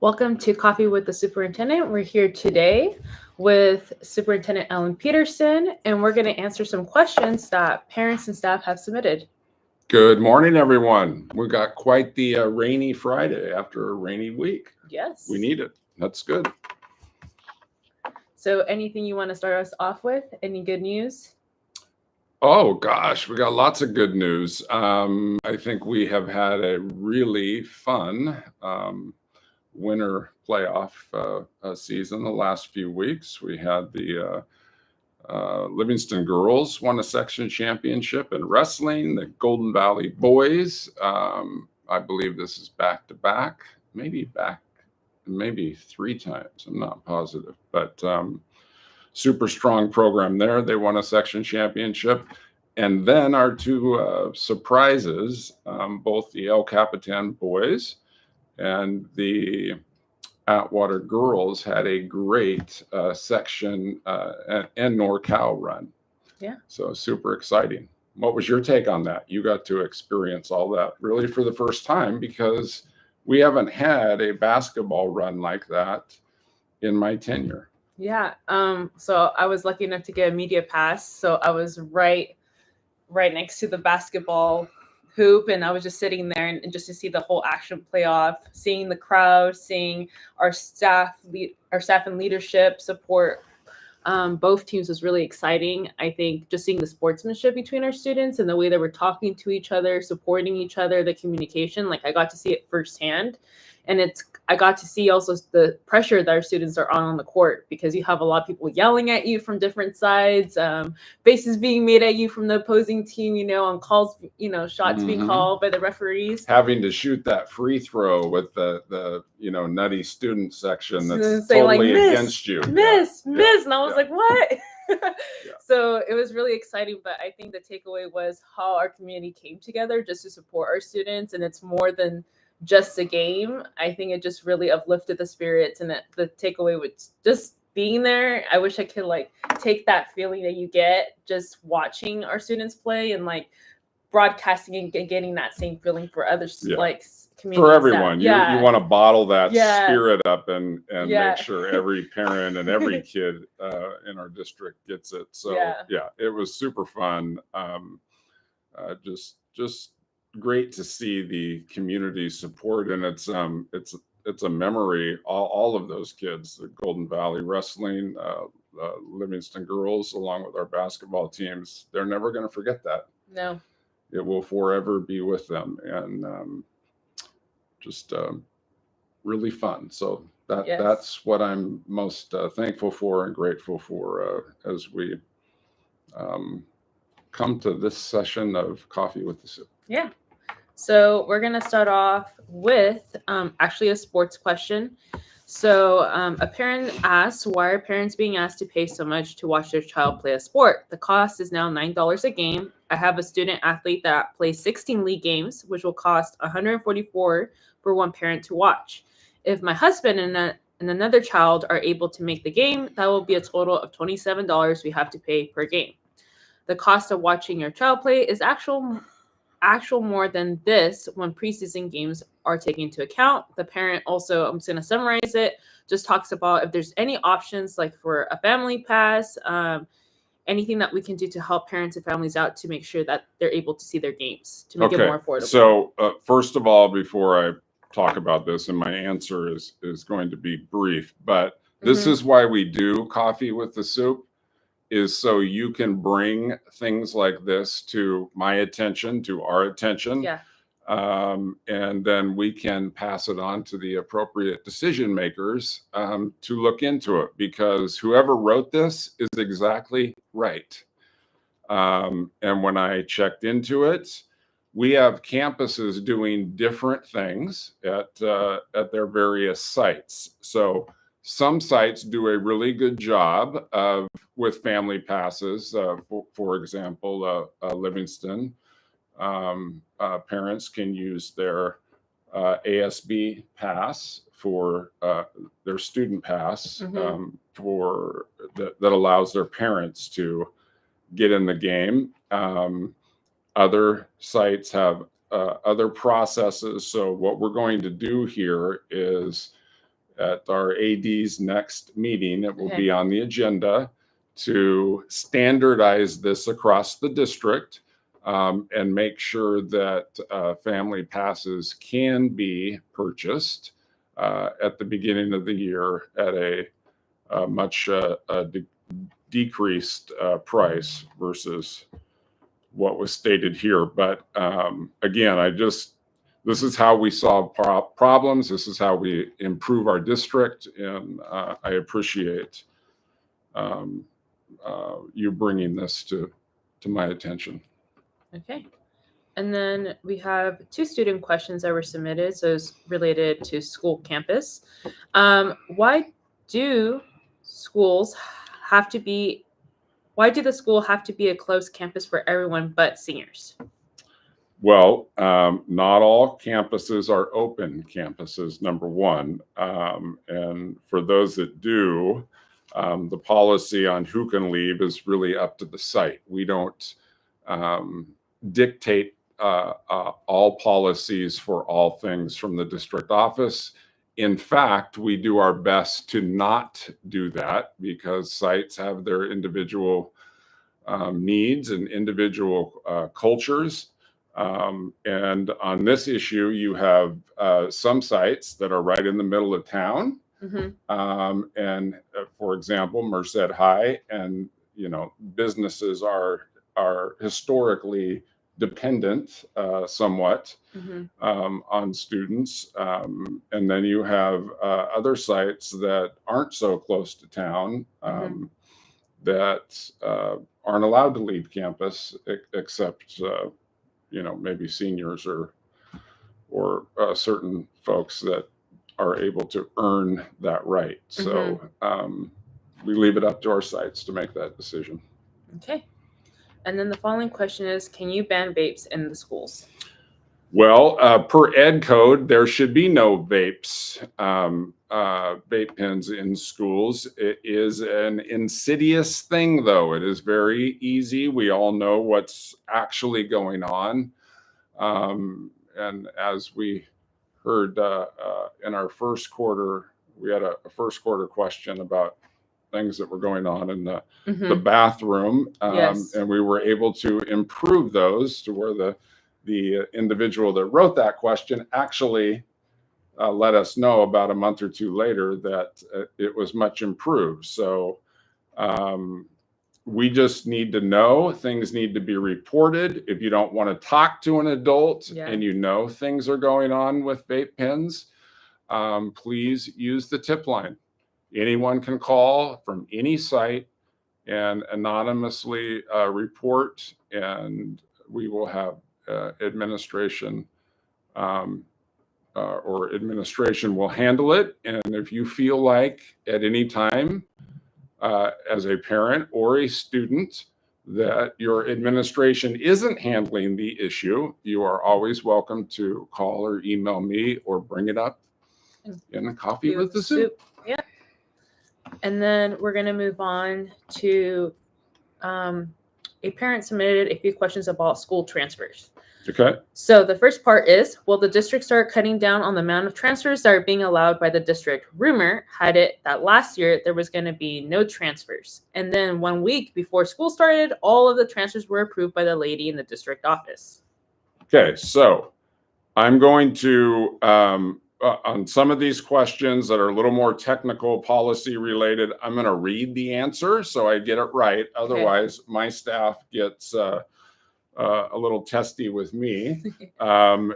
Welcome to Coffee with the Superintendent. We're here today with Superintendent Ellen Peterson, and we're going to answer some questions that parents and staff have submitted. Good morning, everyone. We got quite the rainy Friday after a rainy week. Yes. We need it. That's good. So anything you want to start us off with? Any good news? Oh, gosh, we got lots of good news. I think we have had a really fun winter playoff season the last few weeks. We had the Livingston girls won a section championship in wrestling. The Golden Valley boys, I believe this is back to back, maybe three times. I'm not positive, but super strong program there. They won a section championship. And then our two surprises, both the El Capitan boys and the Atwater girls had a great section and NorCal run. Yeah. So super exciting. What was your take on that? You got to experience all that really for the first time because we haven't had a basketball run like that in my tenure. Yeah. So I was lucky enough to get a media pass. So I was right next to the basketball hoop, and I was just sitting there and just to see the whole action play off, seeing the crowd, seeing our staff and leadership support both teams was really exciting. I think just seeing the sportsmanship between our students and the way that we're talking to each other, supporting each other, the communication, like I got to see it firsthand. And I got to see also the pressure that our students are on the court, because you have a lot of people yelling at you from different sides, faces being made at you from the opposing team, on calls, shots being called by the referees. Having to shoot that free throw with the nutty student section that's totally like, against you. Miss. And I was like, what? So it was really exciting. But I think the takeaway was how our community came together just to support our students. And it's more than just a game. I think it just really uplifted the spirits, and the takeaway was just being there. I wish I could take that feeling that you get just watching our students play and broadcasting and getting that same feeling for others, community for everyone. You want to bottle that spirit up and make sure every parent and every kid in our district gets it. So it was super fun. Just great to see the community support, and it's a memory. All of those kids, the Golden Valley wrestling, Livingston girls, along with our basketball teams, they're never going to forget that. No, it will forever be with them, and just really fun. So that's what I'm most thankful for and grateful for as we come to this session of Coffee with the Soup. Yeah. So we're going to start off with actually a sports question. So a parent asked, why are parents being asked to pay so much to watch their child play a sport? The cost is now $9 a game. I have a student athlete that plays 16 league games, which will cost $144 for one parent to watch. If my husband and another child are able to make the game, that will be a total of $27 we have to pay per game. The cost of watching your child play is actual more than this when preseason games are taken into account. The parent also, I'm just going to summarize it, just talks about if there's any options like for a family pass, anything that we can do to help parents and families out to make sure that they're able to see their games, to make it more affordable. So first of all, before I talk about this, and my answer is going to be brief, but this is why we do Coffee with the Soup, is so you can bring things like this to my attention, to our attention. Yeah. And then we can pass it on to the appropriate decision makers to look into it, because whoever wrote this is exactly right. And when I checked into it, we have campuses doing different things at their various sites. So some sites do a really good job with family passes. For example, Livingston, parents can use their ASB pass for their student pass that allows their parents to get in the game. Other sites have other processes. So what we're going to do here is at our AD's next meeting. It will Okay. be on the agenda to standardize this across the district, and make sure that family passes can be purchased at the beginning of the year at a much decreased price versus what was stated here. But again, this is how we solve problems. This is how we improve our district, and I appreciate you bringing this to my attention. Okay. And then we have 2 student questions that were submitted. So it's related to school campus. Why do schools have to be? Why do the school have to be a closed campus for everyone but seniors? Well, not all campuses are open campuses, number one. And for those that do, the policy on who can leave is really up to the site. We don't dictate all policies for all things from the district office. In fact, we do our best to not do that because sites have their individual needs and individual cultures. And on this issue, you have some sites that are right in the middle of town. And for example, Merced High, and businesses are historically dependent somewhat on students. And then you have other sites that aren't so close to town that aren't allowed to leave campus except maybe seniors or certain folks that are able to earn that right. So we leave it up to our sites to make that decision. Okay. And then the following question is, can you ban vapes in the schools? Well, per ed code, there should be no vapes, vape pens in schools. It is an insidious thing, though. It is very easy. We all know what's actually going on. And as we heard in our first quarter, we had a first quarter question about things that were going on in the bathroom. Yes. And we were able to improve those to where the individual that wrote that question actually let us know about a month or two later that it was much improved. So we just need to know, things need to be reported. If you don't want to talk to an adult and things are going on with vape pens, please use the tip line. Anyone can call from any site and anonymously report, and we will have administration or administration will handle it. And if you feel like at any time as a parent or a student that your administration isn't handling the issue, you are always welcome to call or email me or bring it up in a coffee with the soup. Yeah. And then we're going to move on to a parent submitted a few questions about school transfers. Okay. So the first part is, will the district start cutting down on the amount of transfers that are being allowed by the district? Rumor had it that last year there was going to be no transfers. And then 1 week before school started, all of the transfers were approved by the lady in the district office. Okay, so I'm going to, on some of these questions that are a little more technical, policy related, I'm going to read the answer so I get it right. Otherwise, my staff gets a little testy with me. But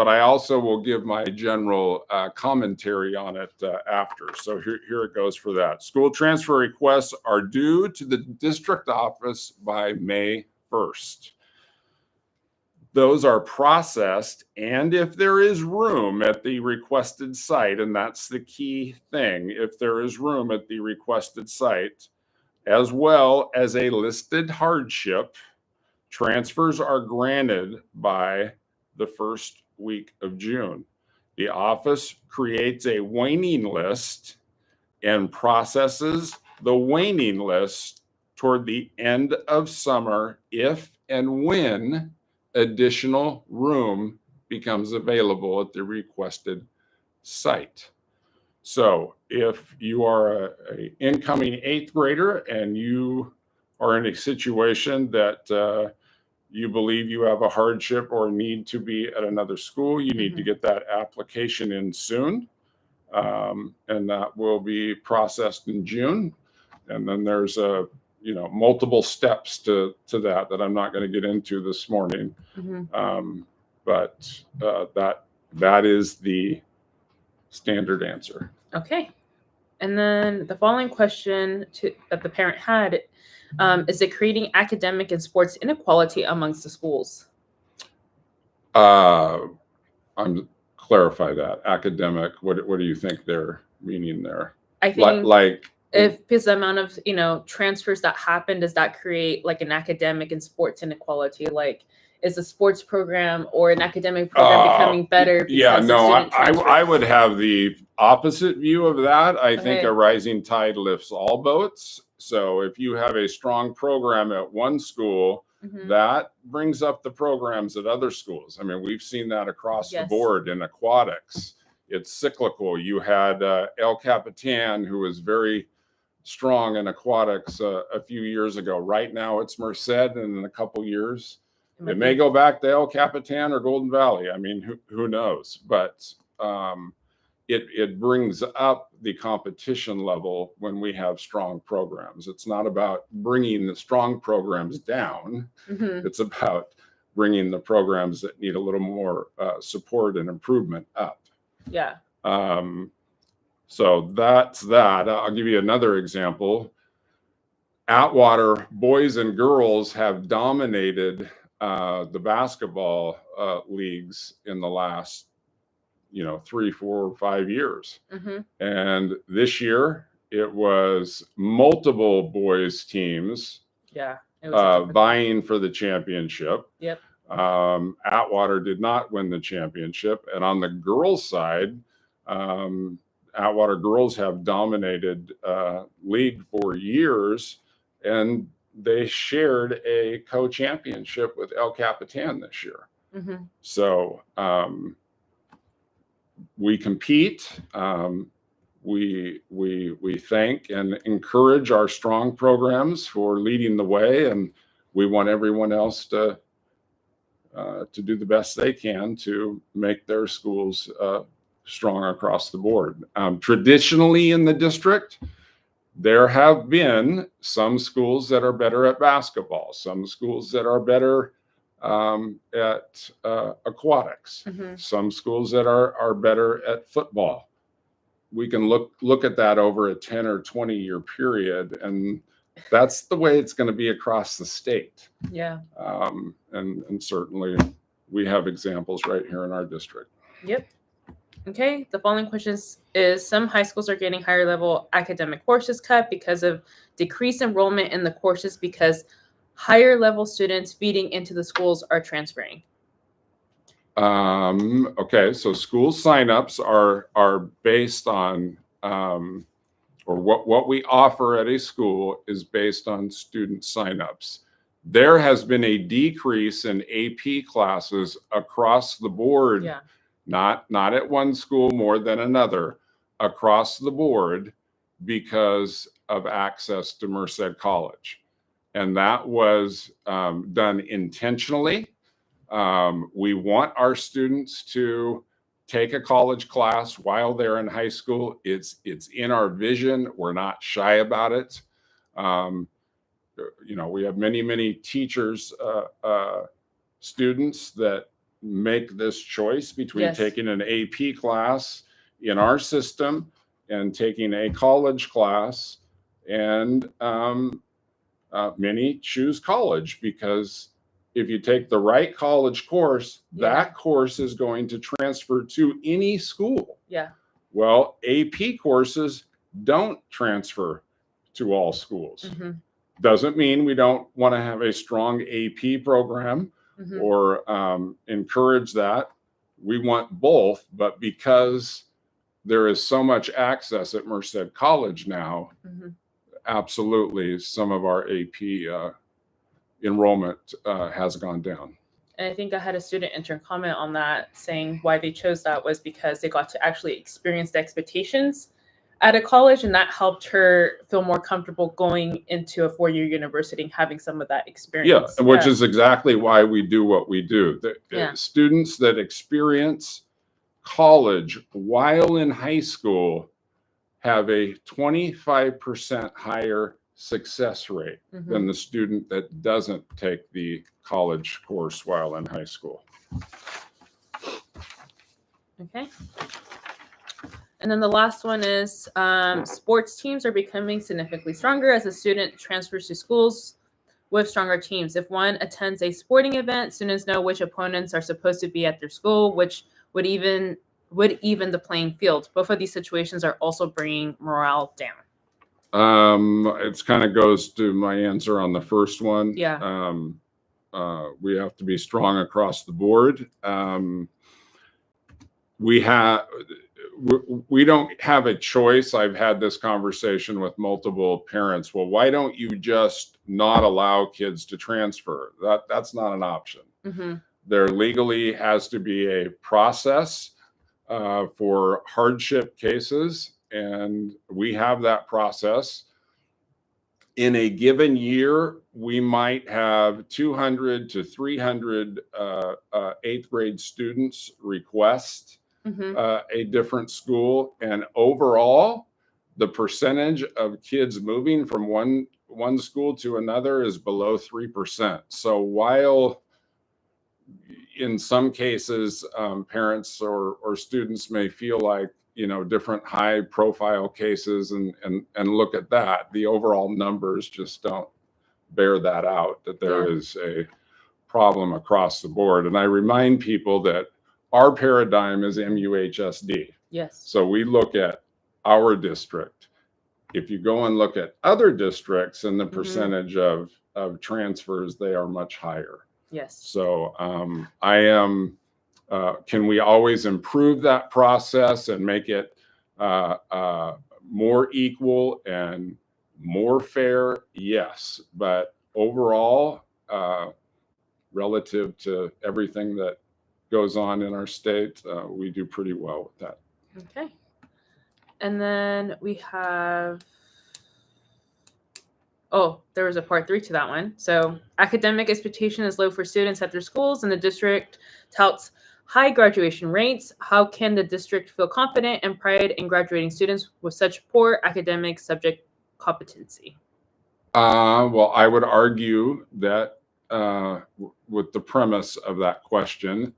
I also will give my general commentary on it after. So here it goes for that. School transfer requests are due to the district office by May 1st. Those are processed, and if there is room at the requested site, and that's the key thing, if there is room at the requested site, as well as a listed hardship, transfers are granted by the first week of June. The office creates a waiting list and processes the waiting list toward the end of summer if and when additional room becomes available at the requested site. So if you are a incoming 8th grader and you are in a situation that you believe you have a hardship or need to be at another school, you need to get that application in soon. And that will be processed in June. And then there's multiple steps to that I'm not going to get into this morning. But that is the standard answer. Okay. And then the following question that the parent had is it creating academic and sports inequality amongst the schools? I'm clarify that. Academic, what do you think they're meaning there? I think like if because the amount of transfers that happen, does that create like an academic and sports inequality? Like, is a sports program or an academic program becoming better? Yeah, no, I would have the opposite view of that. I think a rising tide lifts all boats. So if you have a strong program at one school, that brings up the programs at other schools. I mean, we've seen that across the board in aquatics. It's cyclical. You had El Capitan, who was very strong in aquatics a few years ago. Right now it's Merced, and in a couple years it may go back to El Capitan or Golden Valley. I mean, who knows? But it brings up the competition level when we have strong programs. It's not about bringing the strong programs down. It's about bringing the programs that need a little more support and improvement up. Yeah. So that's that. I'll give you another example. Atwater boys and girls have dominated the basketball leagues in the last 3, 4, 5 years. And this year it was multiple boys teams vying for the championship. Atwater did not win the championship. And on the girls' side, Atwater girls have dominated league for years, and they shared a co-championship with El Capitan this year. So we compete. We thank and encourage our strong programs for leading the way, and we want everyone else to do the best they can to make their schools strong across the board. Traditionally in the district, there have been some schools that are better at basketball, some schools that are better at aquatics, some schools that are better at football. We can look at that over a 10 or 20 year period, and that's the way it's going to be across the state. And certainly we have examples right here in our district. Okay, the following question is some high schools are getting higher level academic courses cut because of decreased enrollment in the courses because higher level students feeding into the schools are transferring. Okay, so school signups are based on or what we offer at a school is based on student signups. There has been a decrease in AP classes across the board. Not at one school more than another, across the board, because of access to Merced College. And that was done intentionally. We want our students to take a college class while they're in high school. It's in our vision. We're not shy about it. We have many teachers, students that make this choice between taking an AP class in our system and taking a college class, and many choose college because if you take the right college course, that course is going to transfer to any school. Well, AP courses don't transfer to all schools. Doesn't mean we don't want to have a strong AP program or encourage that. We want both, but because there is so much access at Merced College now, absolutely some of our AP enrollment has gone down. And I think I had a student intern comment on that, saying why they chose that was because they got to actually experience the expectations at a college, and that helped her feel more comfortable going into a four-year university and having some of that experience. Yeah, which is exactly why we do what we do. Students that experience college while in high school have a 25% higher success rate than the student that doesn't take the college course while in high school. Okay. And then the last one is sports teams are becoming significantly stronger as a student transfers to schools with stronger teams. If one attends a sporting event, students know which opponents are supposed to be at their school, which would even the playing field. Both of these situations are also bringing morale down. It kind of goes to my answer on the first one. Yeah. We have to be strong across the board. We don't have a choice. I've had this conversation with multiple parents. Well, why don't you just not allow kids to transfer? That's not an option. There legally has to be a process for hardship cases, and we have that process. In a given year, we might have 200 to 300 eighth grade students request a different school, and overall, the percentage of kids moving from one school to another is below 3%. So while in some cases, parents or students may feel like, different high profile cases and look at that, the overall numbers just don't bear that out, that there is a problem across the board. And I remind people that our paradigm is MUHSD. Yes. So we look at our district. If you go and look at other districts and the percentage of transfers, they are much higher. Yes. So can we always improve that process and make it more equal and more fair? Yes. But overall, relative to everything that goes on in our state, we do pretty well with that. Okay. And then we have, there was a part 3 to that one. So academic expectation is low for students at their schools, and the district touts high graduation rates. How can the district feel confident and pride in graduating students with such poor academic subject competency? Well, I would argue that with the premise of that question,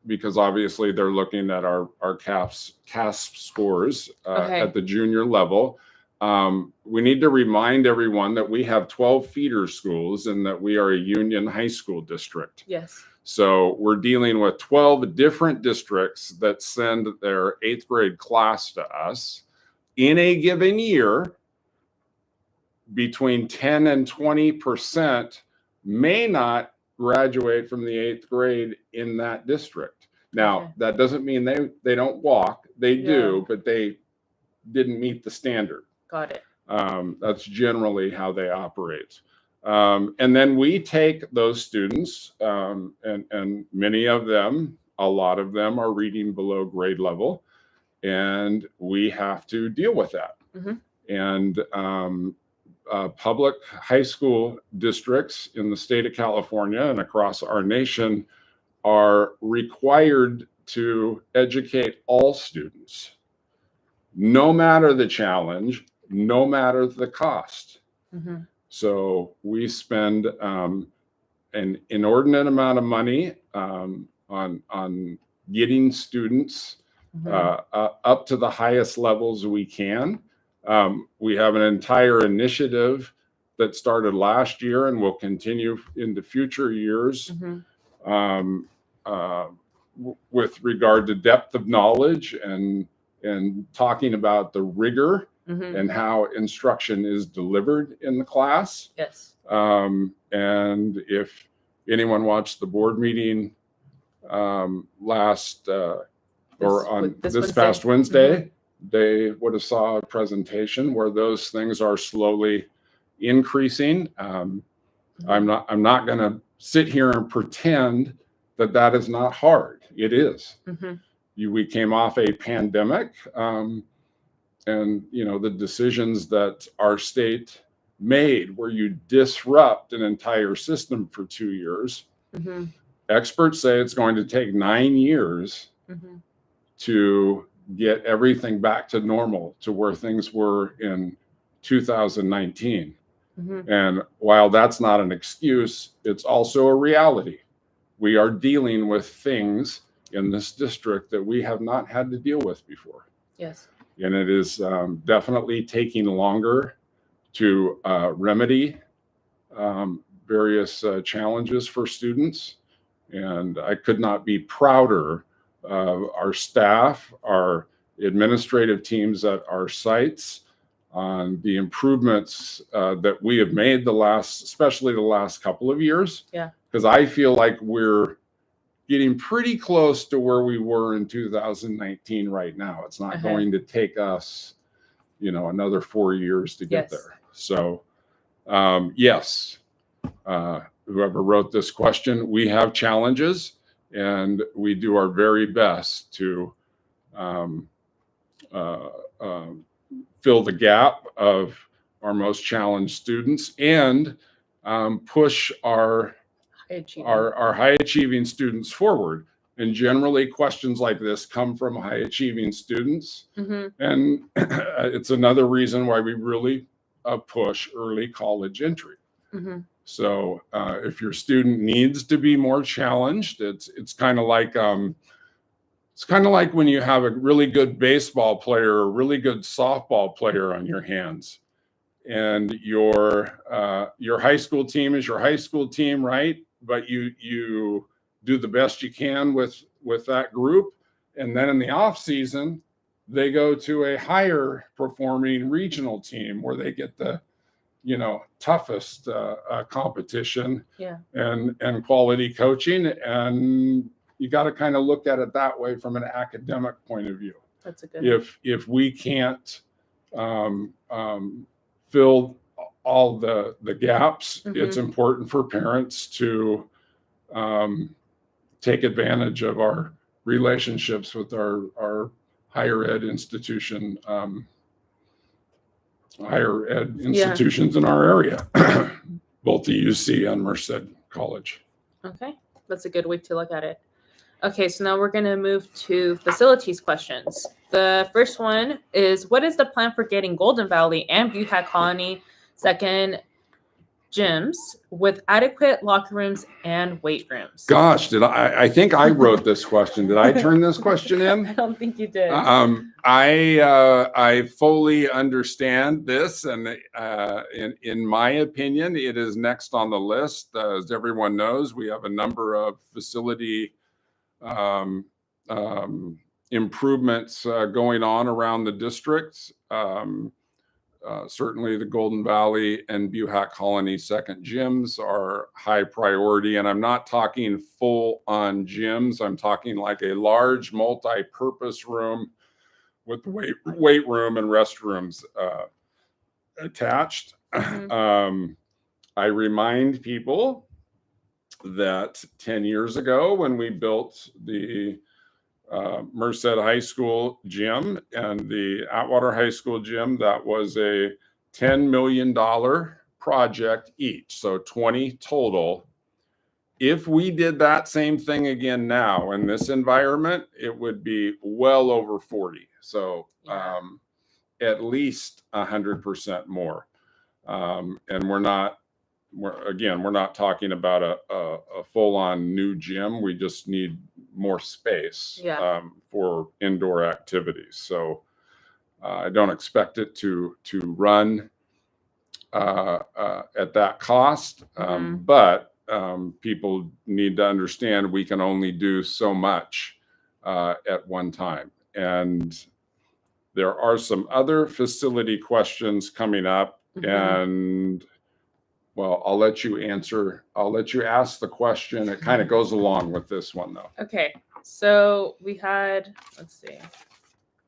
because obviously they're looking at our CASP scores at the junior level. We need to remind everyone that we have 12 feeder schools and that we are a union high school district. Yes. So we're dealing with 12 different districts that send their 8th grade class to us. In a given year, between 10 and 20% may not graduate from the 8th grade in that district. Now, that doesn't mean they don't walk. They do, but they didn't meet the standard. Got it. That's generally how they operate. And then we take those students, and many of them, a lot of them are reading below grade level, and we have to deal with that. And public high school districts in the state of California and across our nation are required to educate all students, no matter the challenge, no matter the cost. So we spend an inordinate amount of money on getting students up to the highest levels we can. We have an entire initiative that started last year and will continue into future years with regard to depth of knowledge and talking about the rigor and how instruction is delivered in the class. Yes. And if anyone watched the board meeting this past Wednesday, they would have saw a presentation where those things are slowly increasing. I'm not going to sit here and pretend that that is not hard. It is. We came off a pandemic, and the decisions that our state made where you disrupt an entire system for 2 years. Experts say it's going to take 9 years to get everything back to normal, to where things were in 2019. And while that's not an excuse, it's also a reality. We are dealing with things in this district that we have not had to deal with before. Yes. And it is definitely taking longer to remedy various challenges for students. And I could not be prouder of our staff, our administrative teams at our sites, on the improvements that we have made especially the last couple of years. Yeah. Because I feel like we're getting pretty close to where we were in 2019 right now. It's not going to take us, another 4 years to get there. So, yes, whoever wrote this question, we have challenges, and we do our very best to fill the gap of our most challenged students and push our high achieving students forward. And generally questions like this come from high achieving students. And it's another reason why we really push early college entry. So if your student needs to be more challenged, it's kind of like when you have a really good baseball player or really good softball player on your hands, and your high school team is your high school team, right? But you do the best you can with that group, and then in the off season they go to a higher performing regional team where they get the toughest competition and quality coaching. And you got to kind of look at it that way from an academic point of view. That's a good if we can't fill all the gaps, it's important for parents to take advantage of our relationships with our higher ed institutions in our area, both the UC and Merced College. Okay, that's a good way to look at it. Okay, so now we're going to move to facilities questions. The first one is, what is the plan for getting Golden Valley and Buhat Colony second gyms with adequate locker rooms and weight rooms? Gosh, I think I wrote this question. Did I turn this question in? I don't think you did. I fully understand this, and in my opinion, it is next on the list. As everyone knows, we have a number of facility improvements going on around the district. Certainly the Golden Valley and Buhat Colony second gyms are high priority. And I'm not talking full on gyms. I'm talking like a large multi-purpose room with weight room and restrooms attached. I remind people that 10 years ago, when we built the Merced High School gym and the Atwater High School gym, that was a $10 million project each, so 20 total. If we did that same thing again now in this environment, it would be well over 40. So at least 100% more. And we're not talking about a full-on new gym. We just need more space for indoor activities. So I don't expect it to run at that cost, but people need to understand we can only do so much at one time. And there are some other facility questions coming up, and well, I'll let you answer. I'll let you ask the question. It kind of goes along with this one, though. Okay. So we had,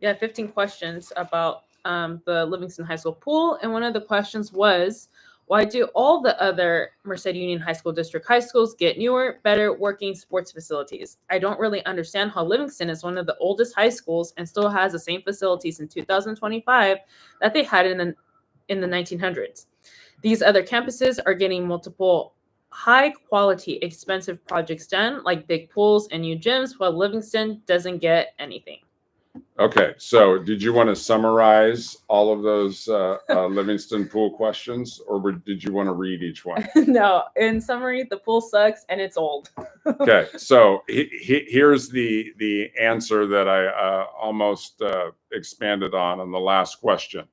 15 questions about the Livingston High School pool. And one of the questions was, Why do all the other Merced Union High School District high schools get newer, better working sports facilities? I don't really understand how Livingston is one of the oldest high schools and still has the same facilities in 2025 that they had in the 1900s. These other campuses are getting multiple high quality, expensive projects done, like big pools and new gyms, while Livingston doesn't get anything. Okay, so did you want to summarize all of those Livingston pool questions, or did you want to read each one? No, in summary, the pool sucks and it's old. Okay, so here's the answer that I almost expanded on the last question.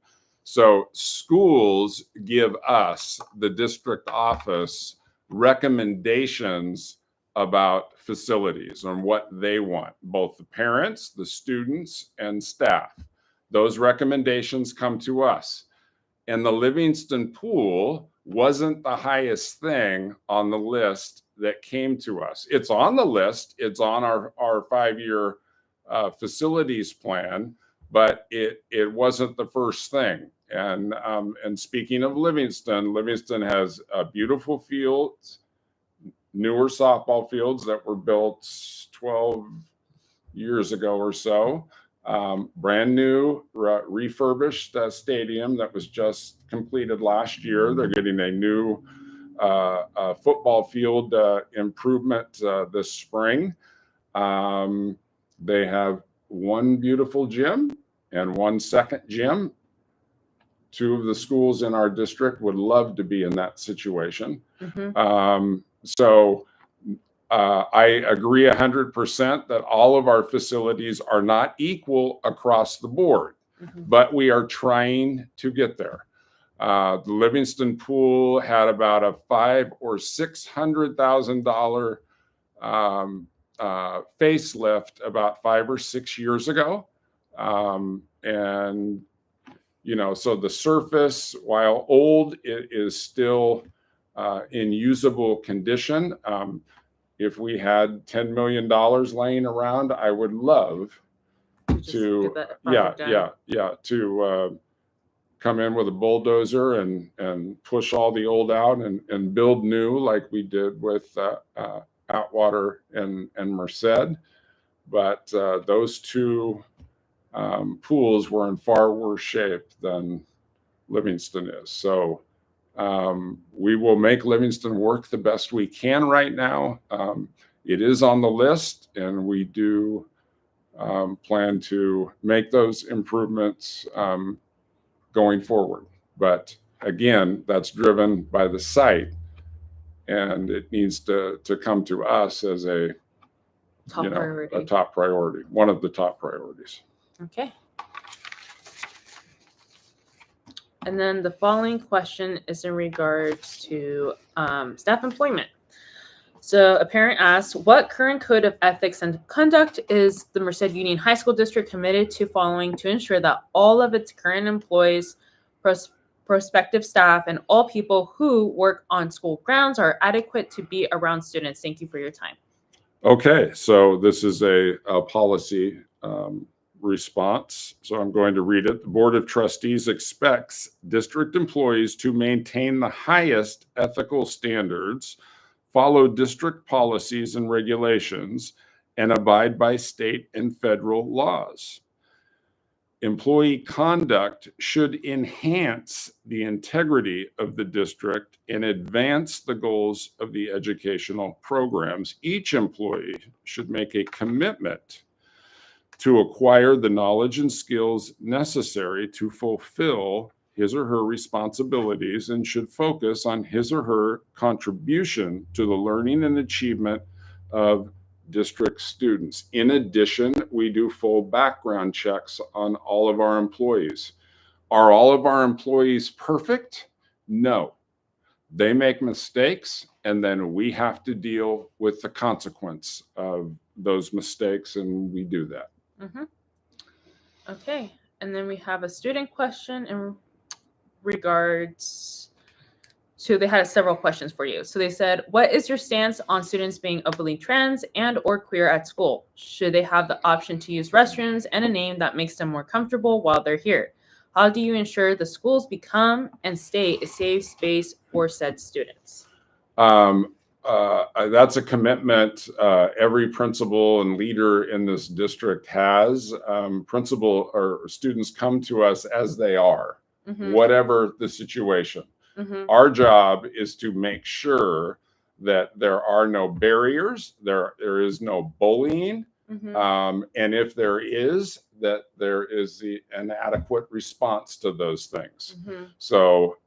So schools give us, the district office, recommendations about facilities and what they want, both the parents, the students, and staff. Those recommendations come to us. And the Livingston pool wasn't the highest thing on the list that came to us. It's on the list. It's on our 5-year facilities plan, but it wasn't the first thing. And speaking of Livingston, Livingston has beautiful fields, newer softball fields that were built 12 years ago or so. Brand new, refurbished stadium that was just completed last year. They're getting a new football field improvement this spring. They have one beautiful gym and one second gym. 2 of the schools in our district would love to be in that situation. Mm-hmm. I agree 100% that all of our facilities are not equal across the board, mm-hmm. but we are trying to get there. The Livingston pool had about a $500,000 or $600,000 facelift about 5 or 6 years ago, and so the surface, while old, it is still in usable condition. If we had $10 million laying around, I would love to come in with a bulldozer and push all the old out and build new like we did with Atwater and Merced. But those 2 pools were in far worse shape than Livingston is. So we will make Livingston work the best we can right now. It is on the list, and we do plan to make those improvements going forward. But again, that's driven by the site, and it needs to come to us as a top priority, one of the top priorities. Okay. And then the following question is in regards to staff employment. So a parent asks, what current code of ethics and conduct is the Merced Union High School District committed to following to ensure that all of its current employees, prospective staff, and all people who work on school grounds are adequate to be around students? Thank you for your time. Okay, so this is a policy response. So I'm going to read it. The Board of Trustees expects district employees to maintain the highest ethical standards, follow district policies and regulations, and abide by state and federal laws. Employee conduct should enhance the integrity of the district and advance the goals of the educational programs. Each employee should make a commitment to acquire the knowledge and skills necessary to fulfill his or her responsibilities and should focus on his or her contribution to the learning and achievement of district students. In addition, we do full background checks on all of our employees. Are all of our employees perfect? No. They make mistakes, and then we have to deal with the consequence of those mistakes, and we do that. Mm-hmm. Okay, and then we have a student question in regards to, they had several questions for you. So they said, what is your stance on students being openly trans and or queer at school? Should they have the option to use restrooms and a name that makes them more comfortable while they're here? How do you ensure the schools become and stay a safe space for for said students? That's a commitment every principal and leader in this district has. Principal or students come to us as they are, whatever the situation. Our job is to make sure that there are no barriers, there is no bullying, and if there is, that there is an adequate response to those things. So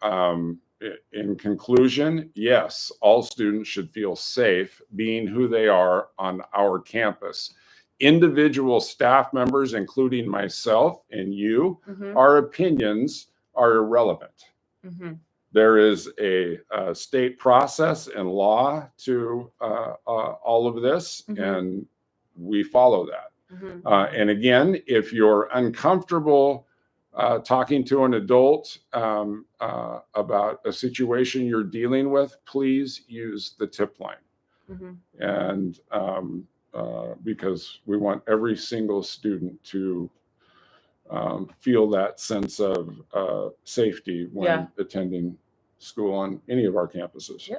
in conclusion, yes, all students should feel safe being who they are on our campus. Individual staff members, including myself and you, our opinions are irrelevant. There is a state process and law to all of this, and we follow that. And again, if you're uncomfortable talking to an adult about a situation you're dealing with, please use the tip line. And because we want every single student to feel that sense of safety when attending school on any of our campuses.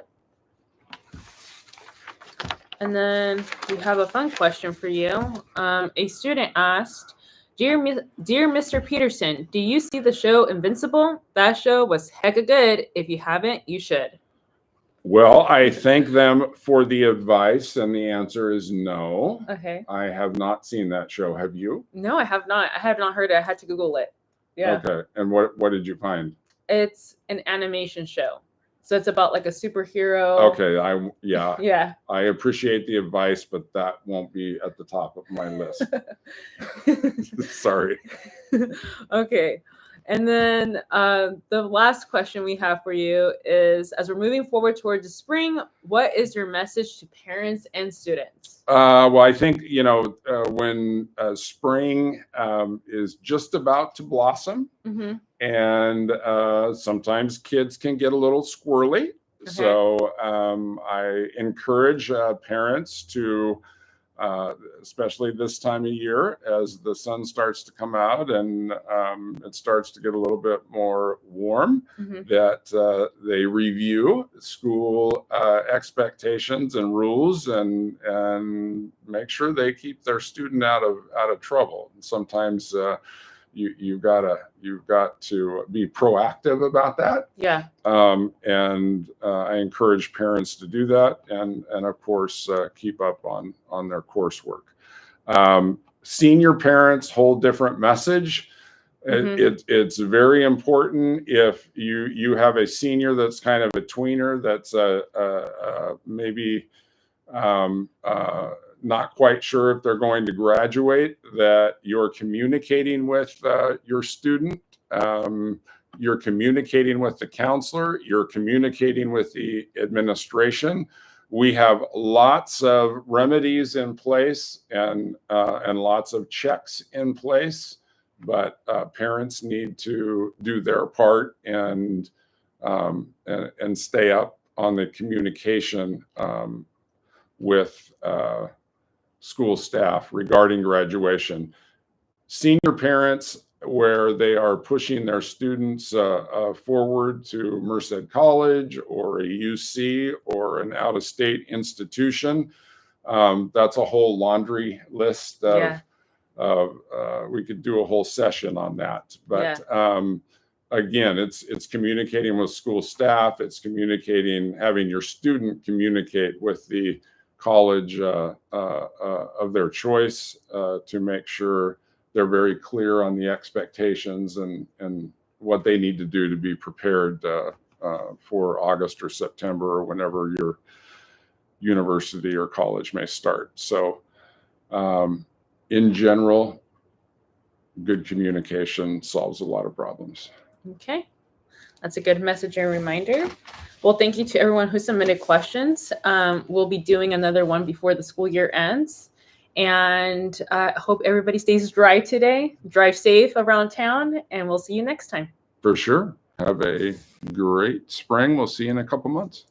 And then we have a fun question for you. A student asked, Dear Mr. Peterson, do you see the show Invincible? That show was hecka good. If you haven't, you should. Well, I thank them for the advice, and the answer is no. Okay. I have not seen that show. Have you? No, I have not. I have not heard it. I had to Google it. Yeah. Okay. And what did you find? It's an animation show. So it's about like a superhero. Okay. Yeah. I appreciate the advice, but that won't be at the top of my list. Sorry. Okay. And then the last question we have for you is, as we're moving forward towards the spring, what is your message to parents and students? Well, I think, when spring is just about to blossom, and sometimes kids can get a little squirrely. So I encourage parents to, especially this time of year, as the sun starts to come out and it starts to get a little bit more warm, that they review school expectations and rules and make sure they keep their student out of trouble. And sometimes you've got to be proactive about that. Yeah. And I encourage parents to do that, and of course keep up on their coursework. Senior parents hold different message. It's very important if you have a senior that's kind of a tweener, that's maybe not quite sure if they're going to graduate, that you're communicating with your student, you're communicating with the counselor, you're communicating with the administration. We have lots of remedies in place and lots of checks in place, but parents need to do their part and stay up on the communication with school staff regarding graduation. Senior parents, where they are pushing their students forward to Merced College or a UC or an out-of-state institution, that's a whole laundry list of we could do a whole session on that. But again, it's communicating with school staff, it's having your student communicate with the college of their choice to make sure they're very clear on the expectations and what they need to do to be prepared for August or September or whenever your university or college may start. So in general, good communication solves a lot of problems. Okay. That's a good message and reminder. Well, thank you to everyone who submitted questions. We'll be doing another one before the school year ends. And I hope everybody stays dry today. Drive safe around town, and we'll see you next time. For sure. Have a great spring. We'll see you in a couple months.